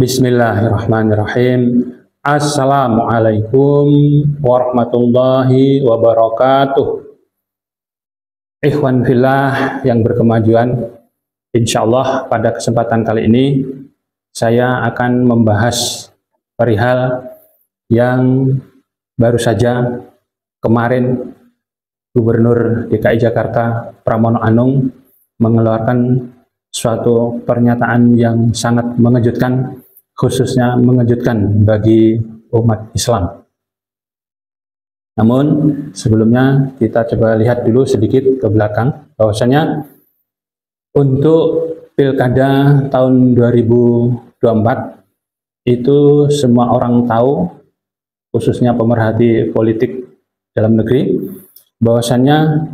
Bismillahirrahmanirrahim. Assalamualaikum warahmatullahi wabarakatuh. Ikhwan fillah yang berkemajuan, insya Allah pada kesempatan kali ini saya akan membahas perihal yang baru saja kemarin Gubernur DKI Jakarta Pramono Anung mengeluarkan suatu pernyataan yang sangat mengejutkan, khususnya mengejutkan bagi umat Islam. Namun sebelumnya kita coba lihat dulu sedikit ke belakang, bahwasanya untuk Pilkada tahun 2024 itu semua orang tahu, khususnya pemerhati politik dalam negeri, bahwasanya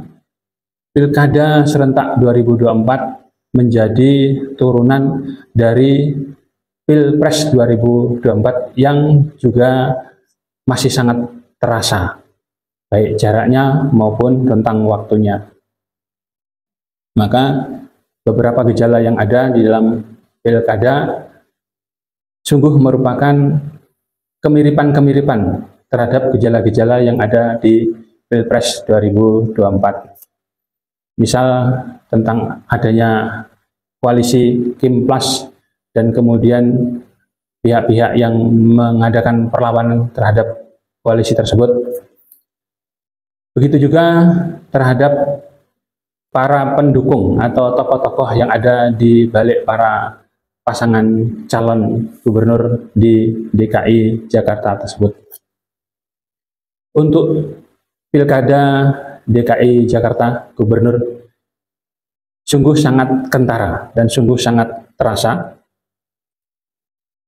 Pilkada serentak 2024 menjadi turunan dari Pilpres 2024 yang juga masih sangat terasa, baik jaraknya maupun rentang waktunya. Maka beberapa gejala yang ada di dalam Pilkada sungguh merupakan kemiripan-kemiripan terhadap gejala-gejala yang ada di Pilpres 2024. Misal tentang adanya koalisi Kim Plus dan kemudian pihak-pihak yang mengadakan perlawanan terhadap koalisi tersebut. Begitu juga terhadap para pendukung atau tokoh-tokoh yang ada di balik para pasangan calon gubernur di DKI Jakarta tersebut. Untuk Pilkada DKI Jakarta Gubernur sungguh sangat kentara dan sungguh sangat terasa.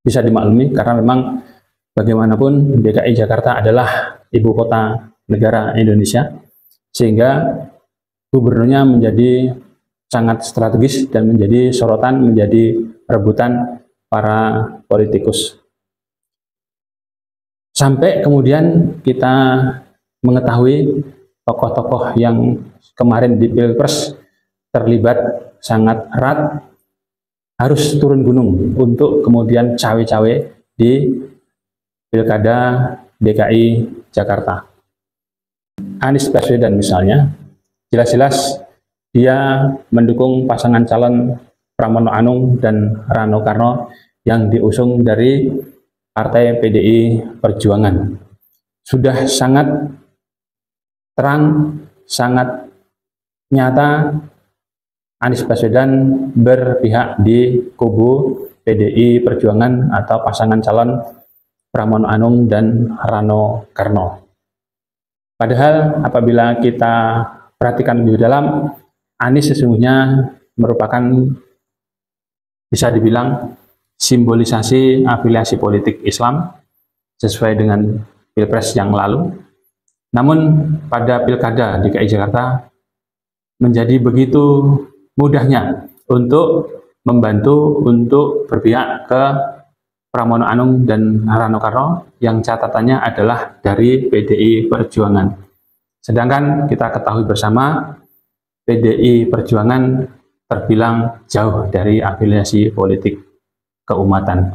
Bisa dimaklumi karena memang bagaimanapun DKI Jakarta adalah ibu kota negara Indonesia, sehingga gubernurnya menjadi sangat strategis dan menjadi sorotan, menjadi rebutan para politikus. Sampai kemudian kita mengetahui tokoh-tokoh yang kemarin di Pilpres terlibat sangat erat harus turun gunung untuk kemudian cawe-cawe di Pilkada DKI Jakarta. Anies Baswedan misalnya, jelas-jelas dia mendukung pasangan calon Pramono Anung dan Rano Karno yang diusung dari Partai PDI Perjuangan. Sudah sangat terang, sangat nyata Anies Baswedan berpihak di kubu PDI Perjuangan atau pasangan calon Pramono Anung dan Rano Karno. Padahal apabila kita perhatikan lebih dalam, Anies sesungguhnya merupakan, bisa dibilang, simbolisasi afiliasi politik Islam sesuai dengan Pilpres yang lalu. Namun pada Pilkada DKI Jakarta menjadi begitu mudahnya untuk membantu untuk berpihak ke Pramono Anung dan Rano Karno yang catatannya adalah dari PDI Perjuangan. Sedangkan kita ketahui bersama PDI Perjuangan terbilang jauh dari afiliasi politik keumatan.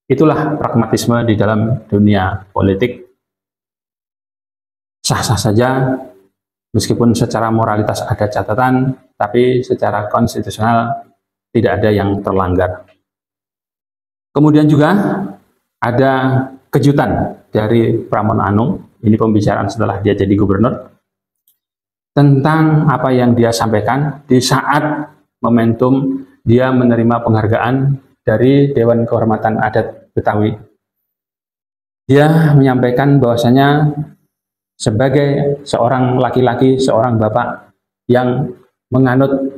Itulah pragmatisme di dalam dunia politik. Sah-sah saja, meskipun secara moralitas ada catatan, tapi secara konstitusional tidak ada yang terlanggar. Kemudian juga ada kejutan dari Pramono Anung, ini pembicaraan setelah dia jadi gubernur, tentang apa yang dia sampaikan di saat momentum dia menerima penghargaan dari Dewan Kehormatan Adat Betawi. Dia menyampaikan bahwasanya sebagai seorang laki-laki, seorang bapak yang menganut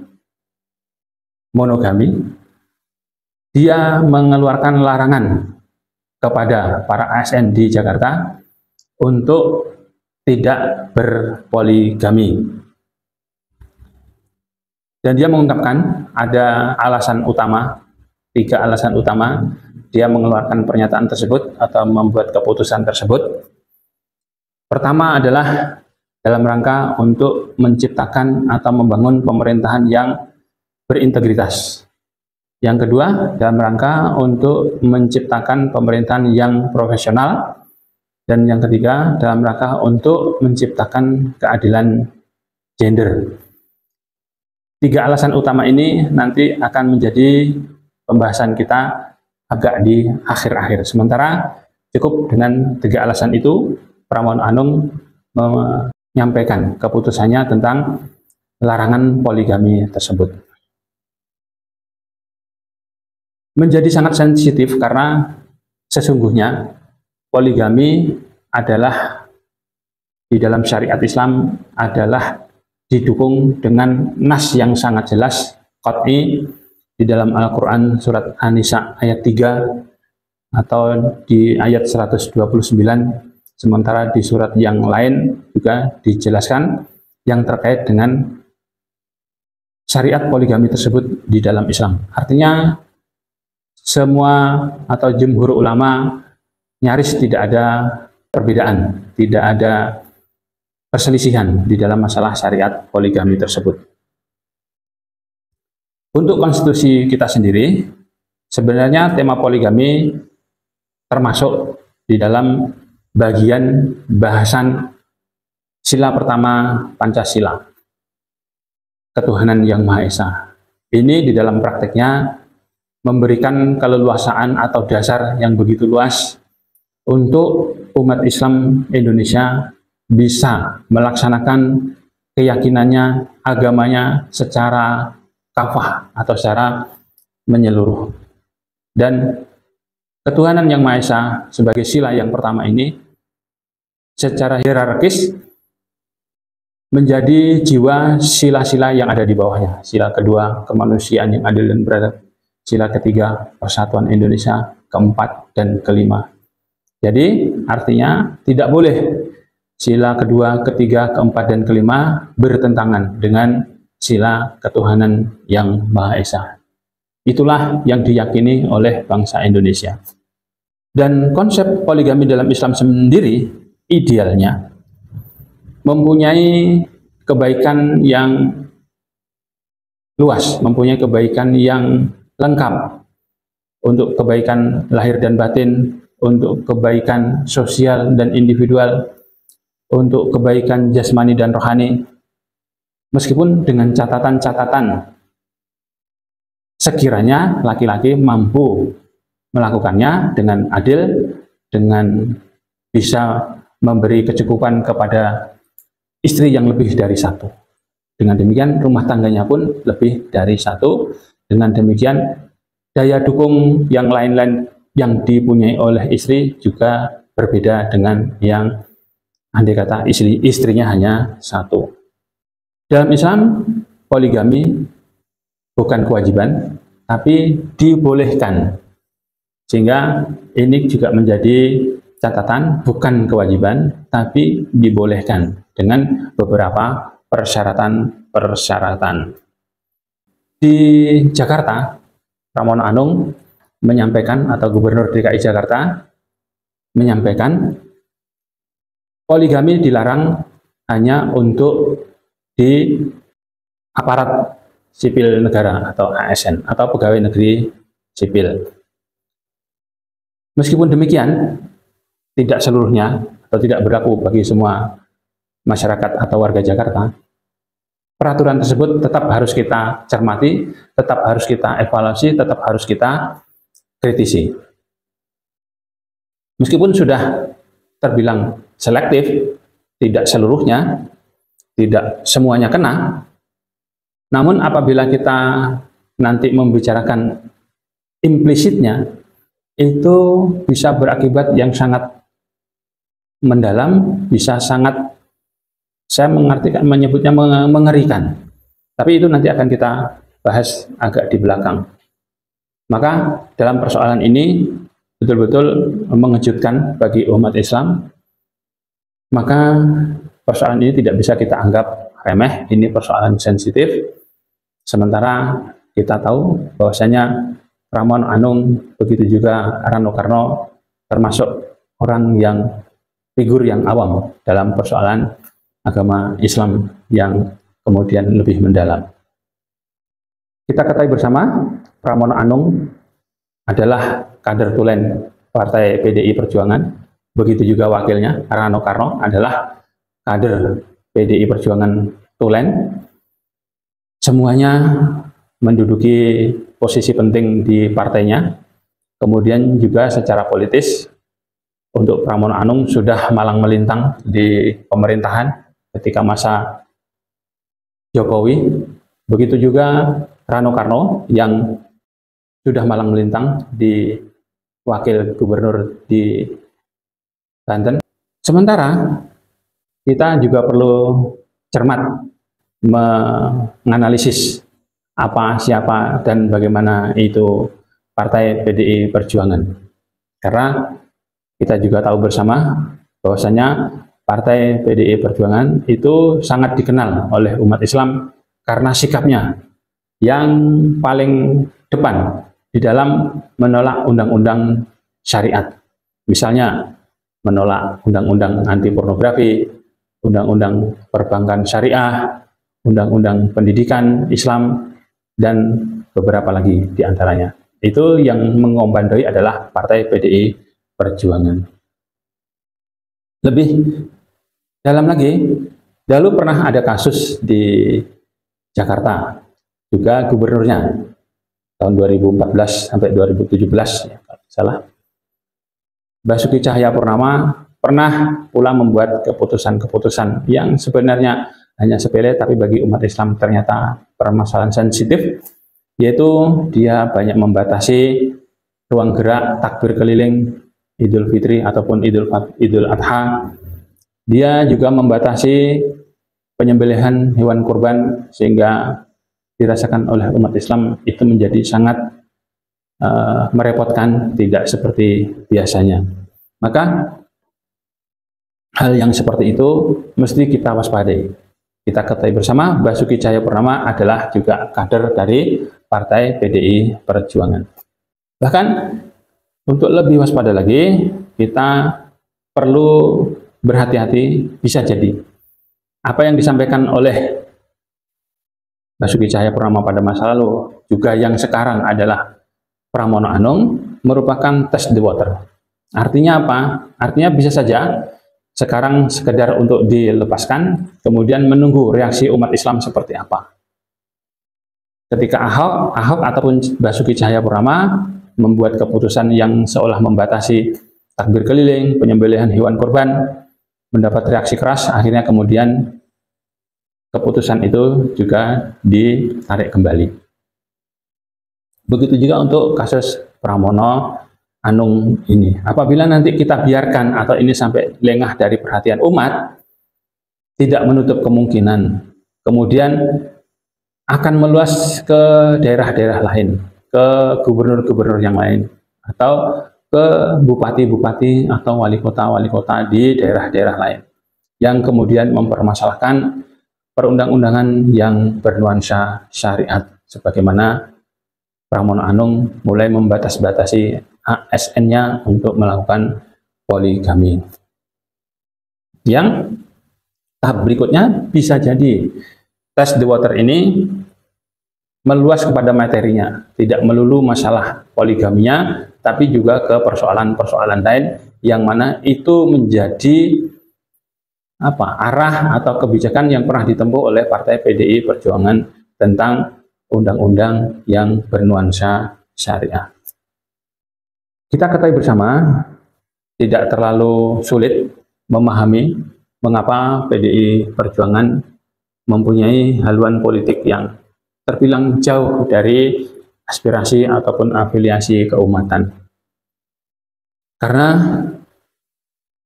monogami, dia mengeluarkan larangan kepada para ASN di Jakarta untuk tidak berpoligami. Dan dia mengungkapkan ada alasan utama, 3 alasan utama dia mengeluarkan pernyataan tersebut atau membuat keputusan tersebut. Pertama adalah dalam rangka untuk menciptakan atau membangun pemerintahan yang berintegritas. Yang kedua, dalam rangka untuk menciptakan pemerintahan yang profesional. Dan yang ketiga, dalam rangka untuk menciptakan keadilan gender. 3 alasan utama ini nanti akan menjadi pembahasan kita agak di akhir-akhir. Sementara cukup dengan 3 alasan itu, Pramono Anung menyampaikan keputusannya tentang larangan poligami tersebut. Menjadi sangat sensitif karena sesungguhnya poligami adalah di dalam syariat Islam adalah didukung dengan nas yang sangat jelas, qat'i, di dalam Al-Quran surat An-Nisa ayat 3 atau di ayat 129, sementara di surat yang lain juga dijelaskan yang terkait dengan syariat poligami tersebut di dalam Islam. Artinya semua atau jumhur ulama nyaris tidak ada perbedaan, tidak ada perselisihan di dalam masalah syariat poligami tersebut. Untuk konstitusi kita sendiri, sebenarnya tema poligami termasuk di dalam bagian bahasan sila pertama Pancasila, ketuhanan yang Maha Esa. Ini di dalam prakteknya memberikan keleluasaan atau dasar yang begitu luas untuk umat Islam Indonesia bisa melaksanakan keyakinannya, agamanya secara kafah atau secara menyeluruh. Dan ketuhanan yang Maha Esa sebagai sila yang pertama ini secara hierarkis menjadi jiwa sila-sila yang ada di bawahnya. Sila kedua, kemanusiaan yang adil dan beradab. Sila ketiga, persatuan Indonesia. Keempat dan kelima. Jadi artinya tidak boleh sila kedua, ketiga, keempat, dan kelima bertentangan dengan sila ketuhanan yang Maha Esa. Itulah yang diyakini oleh bangsa Indonesia. Dan konsep poligami dalam Islam sendiri idealnya mempunyai kebaikan yang luas, mempunyai kebaikan yang lengkap untuk kebaikan lahir dan batin, untuk kebaikan sosial dan individual, untuk kebaikan jasmani dan rohani, meskipun dengan catatan-catatan sekiranya laki-laki mampu melakukannya dengan adil, dengan bisa memberi kecukupan kepada istri yang lebih dari satu. Dengan demikian rumah tangganya pun lebih dari satu. Dengan demikian daya dukung yang lain-lain yang dipunyai oleh istri juga berbeda dengan yang andai kata istrinya hanya satu. Dalam Islam, poligami bukan kewajiban, tapi dibolehkan. Sehingga ini juga menjadi catatan, bukan kewajiban, tapi dibolehkan dengan beberapa persyaratan-persyaratan. Di Jakarta, Pramono Anung menyampaikan, atau Gubernur DKI Jakarta menyampaikan, poligami dilarang hanya untuk di aparat sipil negara atau ASN atau pegawai negeri sipil. Meskipun demikian, tidak seluruhnya atau tidak berlaku bagi semua masyarakat atau warga Jakarta. Peraturan tersebut tetap harus kita cermati, tetap harus kita evaluasi, tetap harus kita kritisi. Meskipun sudah terbilang selektif, tidak seluruhnya, tidak semuanya kena, namun apabila kita nanti membicarakan implisitnya, itu bisa berakibat yang sangat mendalam, bisa sangat, saya menyebutnya mengerikan. Tapi itu nanti akan kita bahas agak di belakang. Maka dalam persoalan ini betul-betul mengejutkan bagi umat Islam. Maka persoalan ini tidak bisa kita anggap remeh, ini persoalan sensitif. Sementara kita tahu bahwasanya Pramono Anung, begitu juga Rano Karno, termasuk orang yang figur yang awam dalam persoalan agama Islam yang kemudian lebih mendalam. Kita ketahui bersama, Pramono Anung adalah kader tulen Partai PDI Perjuangan. Begitu juga wakilnya, Rano Karno adalah kader PDI Perjuangan tulen. Semuanya menduduki posisi penting di partainya. Kemudian juga secara politis, untuk Pramono Anung sudah malang melintang di pemerintahan ketika masa Jokowi. Begitu juga Rano Karno yang sudah malang melintang di wakil gubernur di Banten. Sementara kita juga perlu cermat menganalisis apa, siapa, dan bagaimana itu Partai PDI Perjuangan. Karena kita juga tahu bersama bahwasanya Partai PDI Perjuangan itu sangat dikenal oleh umat Islam karena sikapnya yang paling depan di dalam menolak undang-undang syariat. Misalnya menolak undang-undang anti pornografi, undang-undang perbankan syariah, undang-undang pendidikan Islam, dan beberapa lagi di antaranya. Itu yang mengombandoi adalah Partai PDI Perjuangan. Lebih dalam lagi, dahulu pernah ada kasus di Jakarta, juga gubernurnya tahun 2014 sampai 2017 ya, kalau salah. Basuki Cahayapurnama pernah pula membuat keputusan-keputusan yang sebenarnya hanya sepele, tapi bagi umat Islam ternyata permasalahan sensitif, yaitu dia banyak membatasi ruang gerak takbir keliling Idul Fitri ataupun Idul Adha. Dia juga membatasi penyembelihan hewan kurban sehingga dirasakan oleh umat Islam itu menjadi sangat merepotkan, tidak seperti biasanya. Maka hal yang seperti itu mesti kita waspadai. Kita ketahui bersama Basuki Cahayapurnama adalah juga kader dari Partai PDI Perjuangan. Bahkan untuk lebih waspada lagi, kita perlu berhati-hati. Bisa jadi apa yang disampaikan oleh Basuki Cahayapurnama pada masa lalu, juga yang sekarang adalah Pramono Anung, merupakan test the water. Artinya apa? Artinya bisa saja sekarang sekedar untuk dilepaskan, kemudian menunggu reaksi umat Islam seperti apa. Ketika Ahok ataupun Basuki Cahayapurnama membuat keputusan yang seolah membatasi takbir keliling, penyembelihan hewan kurban, mendapat reaksi keras, akhirnya kemudian keputusan itu juga ditarik kembali. Begitu juga untuk kasus Pramono Anung ini. Apabila nanti kita biarkan atau ini sampai lengah dari perhatian umat, tidak menutup kemungkinan kemudian akan meluas ke daerah-daerah lain, ke gubernur-gubernur yang lain, atau ke bupati-bupati atau wali kota di daerah-daerah lain, yang kemudian mempermasalahkan perundang-undangan yang bernuansa syariat, sebagaimana Pramono Anung mulai membatas-batasi ASN-nya untuk melakukan poligami. Yang tahap berikutnya bisa jadi test the water ini meluas kepada materinya, tidak melulu masalah poligaminya, tapi juga ke persoalan-persoalan lain yang mana itu menjadi arah atau kebijakan yang pernah ditempuh oleh Partai PDI Perjuangan tentang undang-undang yang bernuansa syariah. Kita ketahui bersama, tidak terlalu sulit memahami mengapa PDI Perjuangan mempunyai haluan politik yang terbilang jauh dari aspirasi ataupun afiliasi keumatan. Karena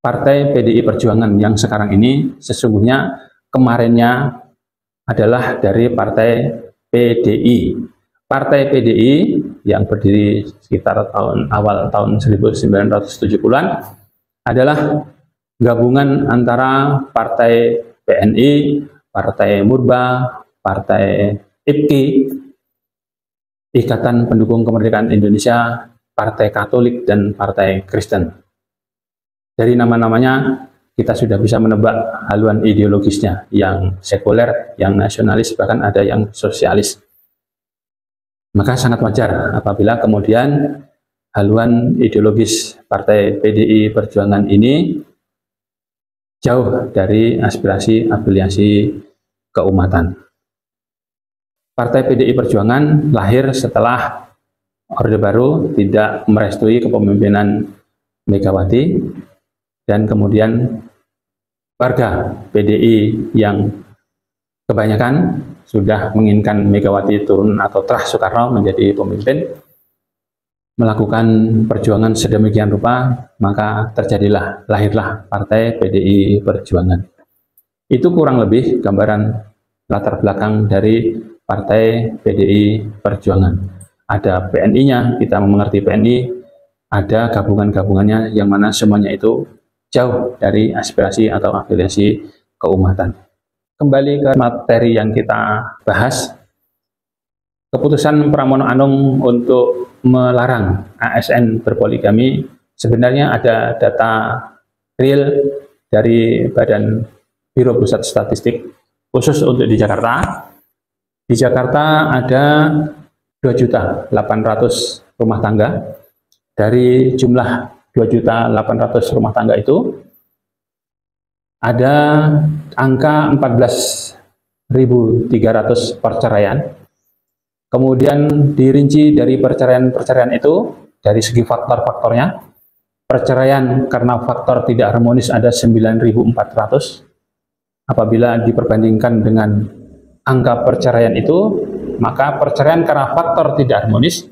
Partai PDI Perjuangan yang sekarang ini sesungguhnya kemarinnya adalah dari Partai PDI. Partai PDI yang berdiri sekitar awal tahun 1970-an adalah gabungan antara Partai PNI, Partai Murba, Partai IPKI, Ikatan Pendukung Kemerdekaan Indonesia, Partai Katolik, dan Partai Kristen. Dari nama-namanya kita sudah bisa menebak haluan ideologisnya, yang sekuler, yang nasionalis, bahkan ada yang sosialis. Maka sangat wajar apabila kemudian haluan ideologis Partai PDI Perjuangan ini jauh dari aspirasi afiliasi keumatan. Partai PDI Perjuangan lahir setelah Orde Baru tidak merestui kepemimpinan Megawati, dan kemudian warga PDI yang kebanyakan sudah menginginkan Megawati turun atau terah Soekarno menjadi pemimpin, melakukan perjuangan sedemikian rupa, maka lahirlah Partai PDI Perjuangan. Itu kurang lebih gambaran latar belakang dari Partai PDI Perjuangan. Ada PNI-nya, kita mengerti PNI, ada gabungan-gabungannya yang mana semuanya itu jauh dari aspirasi atau afiliasi keumatan. Kembali ke materi yang kita bahas, keputusan Pramono Anung untuk melarang ASN berpoligami sebenarnya ada data real dari Badan Biro Pusat Statistik khusus untuk di Jakarta. Di Jakarta ada 2.800.000 rumah tangga. Dari jumlah 2.800.000 rumah tangga itu ada angka 14.300 perceraian. Kemudian dirinci dari perceraian-perceraian itu dari segi faktor-faktornya. Perceraian karena faktor tidak harmonis ada 9.400. Apabila diperbandingkan dengan angka perceraian itu, maka perceraian karena faktor tidak harmonis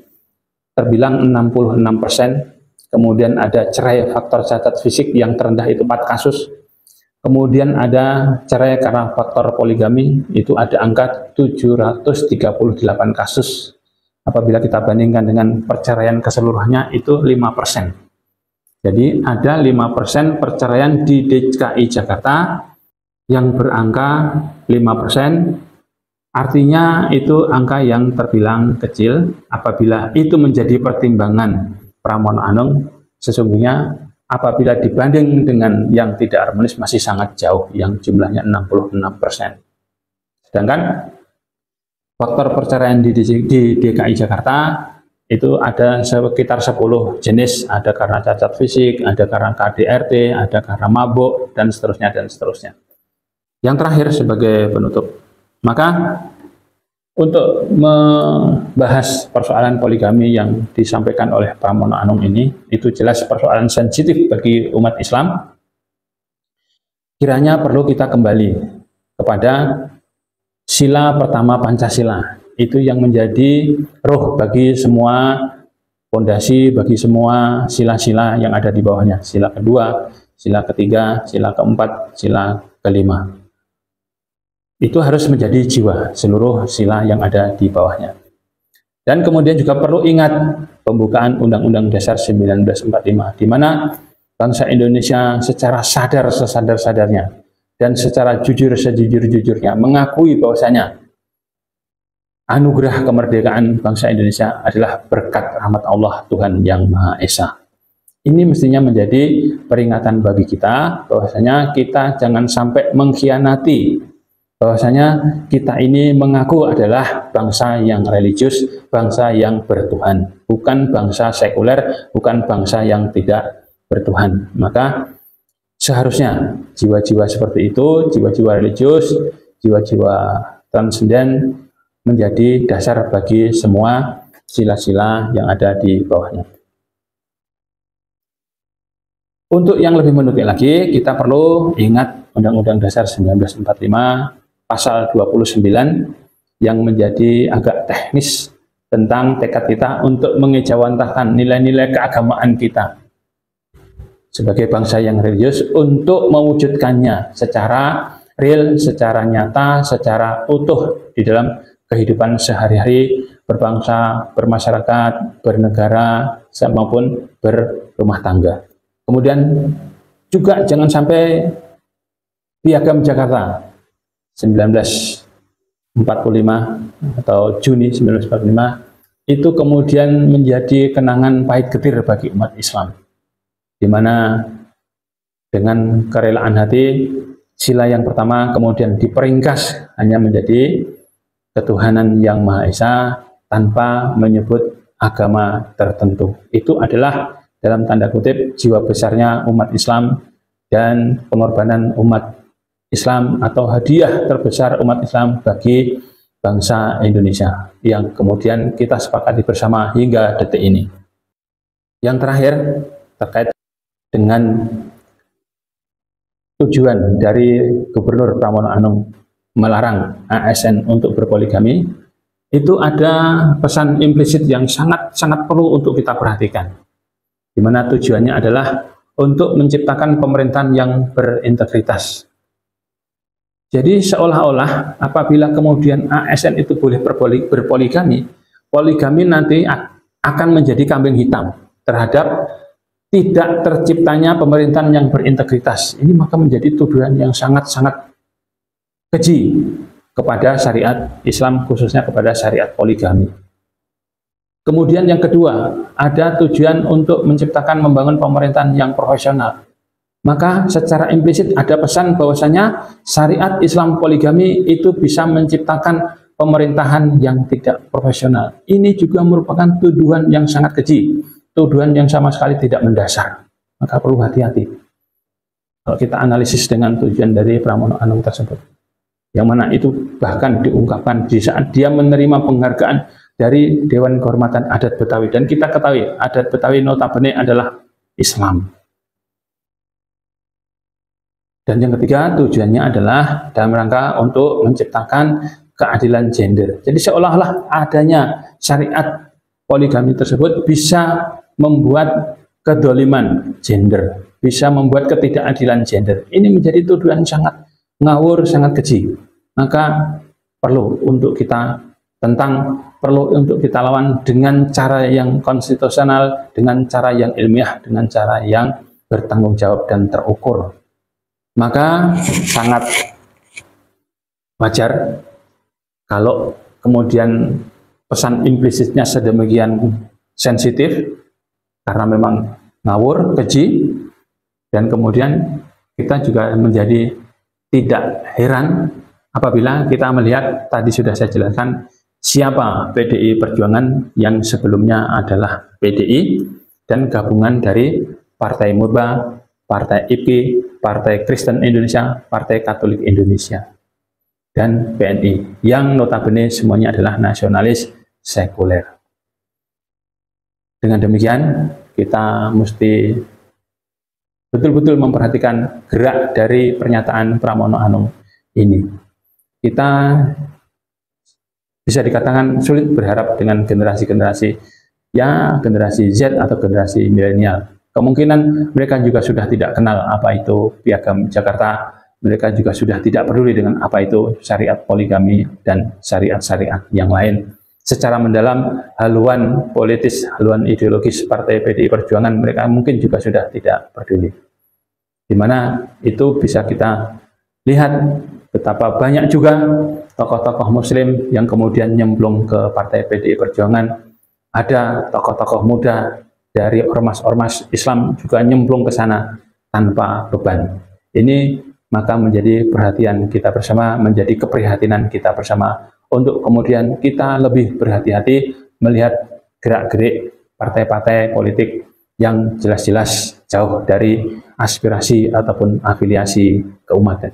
terbilang 66%. Kemudian ada cerai faktor cacat fisik yang terendah itu 4 kasus. Kemudian ada cerai karena faktor poligami, itu ada angka 738 kasus. Apabila kita bandingkan dengan perceraian keseluruhannya itu 5%. Jadi ada 5% perceraian di DKI Jakarta yang berangka 5%. Artinya itu angka yang terbilang kecil. Apabila itu menjadi pertimbangan Pramono Anung, sesungguhnya apabila dibanding dengan yang tidak harmonis masih sangat jauh, yang jumlahnya 66%. Sedangkan faktor perceraian di DKI Jakarta itu ada sekitar 10 jenis, ada karena cacat fisik, ada karena KDRT, ada karena mabuk, dan seterusnya dan seterusnya. Yang terakhir sebagai penutup, maka untuk membahas persoalan poligami yang disampaikan oleh Pramono Anung ini, itu jelas persoalan sensitif bagi umat Islam. Kiranya perlu kita kembali kepada sila pertama Pancasila. Itu yang menjadi roh bagi semua fondasi, bagi semua sila-sila yang ada di bawahnya. Sila kedua, sila ketiga, sila keempat, sila kelima. Itu harus menjadi jiwa seluruh sila yang ada di bawahnya. Dan kemudian juga perlu ingat pembukaan Undang-Undang Dasar 1945, di mana bangsa Indonesia secara sadar sesadar-sadarnya dan secara jujur sejujur-jujurnya mengakui bahwasanya anugerah kemerdekaan bangsa Indonesia adalah berkat rahmat Allah Tuhan Yang Maha Esa. Ini mestinya menjadi peringatan bagi kita bahwasanya kita jangan sampai mengkhianati, bahwasanya kita ini mengaku adalah bangsa yang religius, bangsa yang bertuhan, bukan bangsa sekuler, bukan bangsa yang tidak bertuhan. Maka seharusnya jiwa-jiwa seperti itu, jiwa-jiwa religius, jiwa-jiwa transenden menjadi dasar bagi semua sila-sila yang ada di bawahnya. Untuk yang lebih menukik lagi, kita perlu ingat Undang-Undang Dasar 1945 Pasal 29 yang menjadi agak teknis tentang tekad kita untuk mengejawantahkan nilai-nilai keagamaan kita sebagai bangsa yang religius untuk mewujudkannya secara real, secara nyata, secara utuh di dalam kehidupan sehari-hari berbangsa, bermasyarakat, bernegara, maupun berumah tangga. Kemudian juga jangan sampai Piagam Jakarta 1945 atau Juni 1945 itu kemudian menjadi kenangan pahit getir bagi umat Islam, di mana dengan kerelaan hati sila yang pertama kemudian diperingkas hanya menjadi ketuhanan yang Maha Esa, tanpa menyebut agama tertentu. Itu adalah dalam tanda kutip jiwa besarnya umat Islam dan pengorbanan umat Islam atau hadiah terbesar umat Islam bagi bangsa Indonesia yang kemudian kita sepakati bersama hingga detik ini. Yang terakhir terkait dengan tujuan dari Gubernur Pramono Anung melarang ASN untuk berpoligami, itu ada pesan implisit yang sangat perlu untuk kita perhatikan, di mana tujuannya adalah untuk menciptakan pemerintahan yang berintegritas. Jadi seolah-olah apabila kemudian ASN itu boleh berpoligami, poligami nanti akan menjadi kambing hitam terhadap tidak terciptanya pemerintahan yang berintegritas. Ini maka menjadi tuduhan yang sangat keji kepada syariat Islam, khususnya kepada syariat poligami. Kemudian yang kedua, ada tujuan untuk menciptakan membangun pemerintahan yang profesional. Maka secara implisit ada pesan bahwasanya syariat Islam poligami itu bisa menciptakan pemerintahan yang tidak profesional. Ini juga merupakan tuduhan yang sangat keji, tuduhan yang sama sekali tidak mendasar. Maka perlu hati-hati kalau kita analisis dengan tujuan dari Pramono Anung tersebut, yang mana itu bahkan diungkapkan di saat dia menerima penghargaan dari Dewan Kehormatan Adat Betawi. Dan kita ketahui adat Betawi notabene adalah Islam. Dan yang ketiga, tujuannya adalah dalam rangka untuk menciptakan keadilan gender. Jadi seolah-olah adanya syariat poligami tersebut bisa membuat kedoliman gender, bisa membuat ketidakadilan gender. Ini menjadi tuduhan sangat ngawur, sangat keji. Maka perlu untuk kita tentang, perlu untuk kita lawan dengan cara yang konstitusional, dengan cara yang ilmiah, dengan cara yang bertanggung jawab dan terukur. Maka sangat wajar kalau kemudian pesan implisitnya sedemikian sensitif karena memang ngawur, keji, dan kemudian kita juga menjadi tidak heran apabila kita melihat, tadi sudah saya jelaskan, siapa PDI Perjuangan yang sebelumnya adalah PDI dan gabungan dari Partai Murba, Partai IPI, Partai Kristen Indonesia, Partai Katolik Indonesia, dan PNI, yang notabene semuanya adalah nasionalis sekuler. Dengan demikian, kita mesti betul-betul memperhatikan gerak dari pernyataan Pramono Anung ini. Kita bisa dikatakan sulit berharap dengan generasi-generasi, ya generasi Z atau generasi milenial. Kemungkinan mereka juga sudah tidak kenal apa itu Piagam Jakarta, mereka juga sudah tidak peduli dengan apa itu syariat poligami dan syariat-syariat yang lain. Secara mendalam, haluan politis, haluan ideologis Partai PDI Perjuangan, mereka mungkin juga sudah tidak peduli. Di mana itu bisa kita lihat betapa banyak juga tokoh-tokoh Muslim yang kemudian nyemplung ke Partai PDI Perjuangan. Ada tokoh-tokoh muda dari ormas-ormas Islam juga nyemplung ke sana tanpa beban. Ini maka menjadi perhatian kita bersama, menjadi keprihatinan kita bersama untuk kemudian kita lebih berhati-hati melihat gerak-gerik partai-partai politik yang jelas-jelas jauh dari aspirasi ataupun afiliasi keumatan.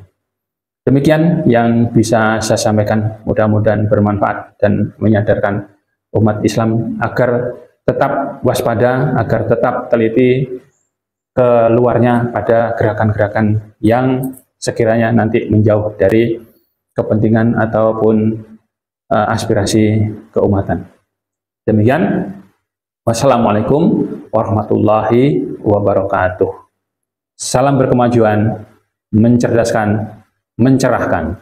Demikian yang bisa saya sampaikan, mudah-mudahan bermanfaat dan menyadarkan umat Islam agar tetap waspada, agar tetap teliti keluarnya pada gerakan-gerakan yang sekiranya nanti menjauh dari kepentingan ataupun aspirasi keumatan. Demikian, wassalamualaikum warahmatullahi wabarakatuh. Salam berkemajuan, mencerdaskan, mencerahkan.